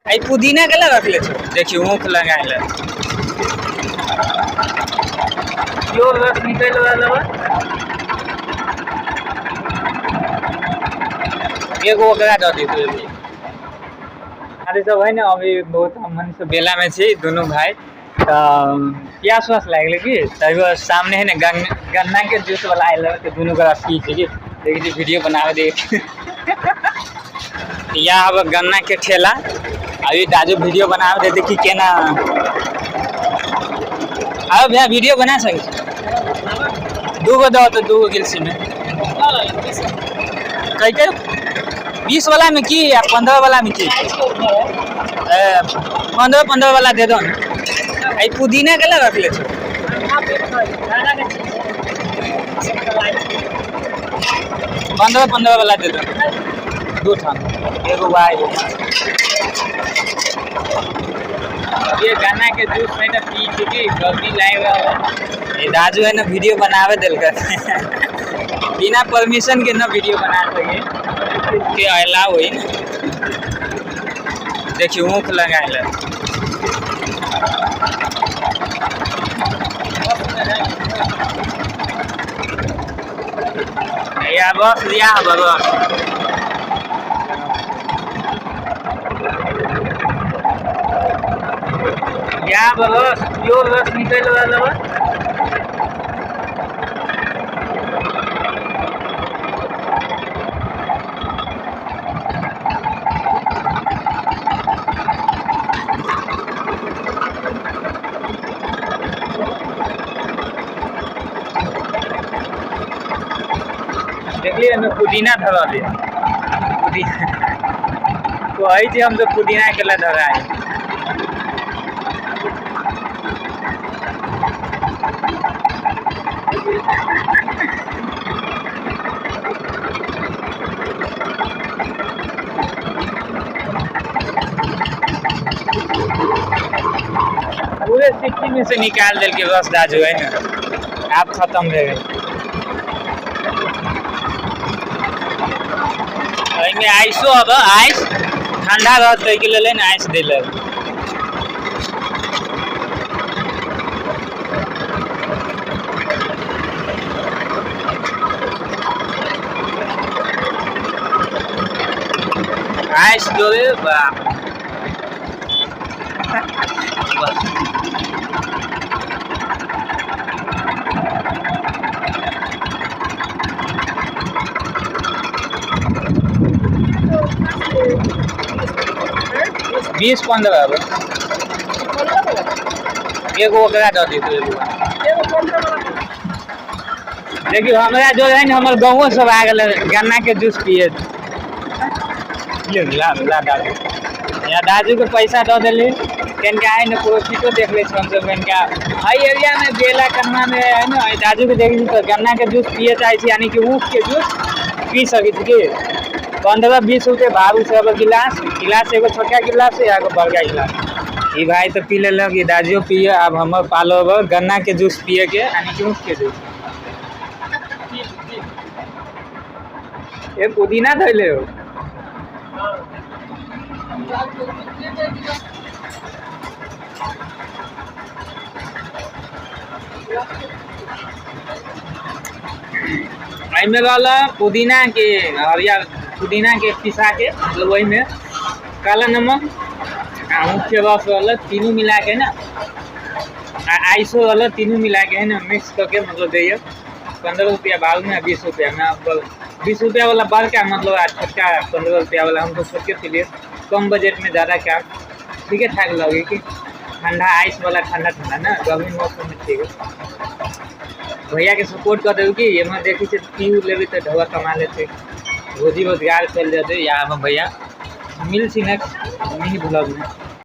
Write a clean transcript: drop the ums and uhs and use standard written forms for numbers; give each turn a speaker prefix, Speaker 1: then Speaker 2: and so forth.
Speaker 1: आई पुदीना के रख ले देखियो ऊख लगाए
Speaker 2: यो रस निकल वाला
Speaker 1: एगो ओकरा दे दी अरे सब है ना अभी बहुत मन से बेला में छी दोनों भाई तो प्यास वास लागल कि तब सामने है ना गन्ना के जूस वाला आयल तो दोनों का पी थी देखिए वीडियो बनावे दे यहाँ अब गन्ना के ठेला अभी दाजू वीडियो बनावे दे देखी केना अब भैया वीडियो बना सके दूगो दो तो दूगो गिलसी में कई 20 वाला में की या 15 वाला में की 15 वाला दे दो आई पुदीना के रख ले 15 वाला दे दो दो ठान एगो भाई ये गन्ना के जूस में ना पी थी गलती लाए ये दाजू है ना वीडियो बनावे दिल कर बिना परमिशन के ना वीडियो बना सके के अलाव हुई ना देखिए ऊख लगाए या बस लिया बस या बस यो रस निकल वाला देखलिए मैं पुदीना धरा दिया पुदीना तो आई थी हम तो पुदीना के ला धरा है पूरे सिक्की में से निकाल दिल के रस दाजू है ना आप खत्म रह गए में आइसो अब आइस ठंडा रह के ले ना आइस दे ले आइस दो रे बा 20-15 अब एगो ओकरा दे दी देखियो हमरा जो है ना हमर गाँव सब आ गए गन्ना के जूस पिए ला दाजू यहाँ दाजू के पैसा दे दिली कनिका है ना प्रोफिटो देख ले हम सब कनिका हई एरिया में बेला कन्ना में है ना दाजू के देखी तो गन्ना के जूस पिए चाहे यानी कि ऊख के जूस पी सकी कि 15-20 रुपये भाव से अब गिलास एगो छोटा गिलास है एगो बड़का गिलास ये भाई तो पी ले कि दाजियो पिए अब हम पालो गन्ना के जूस पिए के यानी कि ऊख के जूस ये पुदीना धैले हो में वाला पुदीना के हरिया पुदीना के पिसा के मतलब वही में काला नमक ऊख के रस वाला तीनों मिला के ना आइसो वाला तीनों मिला के है ना मिक्स करके मतलब दिए 15 रुपया भाव में 20 रुपया में 20 रुपया वाला बड़का मतलब छोटका 15 रुपया वाला हमको छोटे के लिए कम बजट में ज़्यादा क्या ठीक है ठाक लगे कि ठंडा आइस वाला ठंडा ना गर्मी मौसम में ठीक है भैया के सपोर्ट कर दे कि ये मैं देखी से पी ले तो ढवा कमा लेते रोजी रोजगार चल जाते यहाँ भैया मिल सी नेक्स्ट मिनी ब्लॉग में।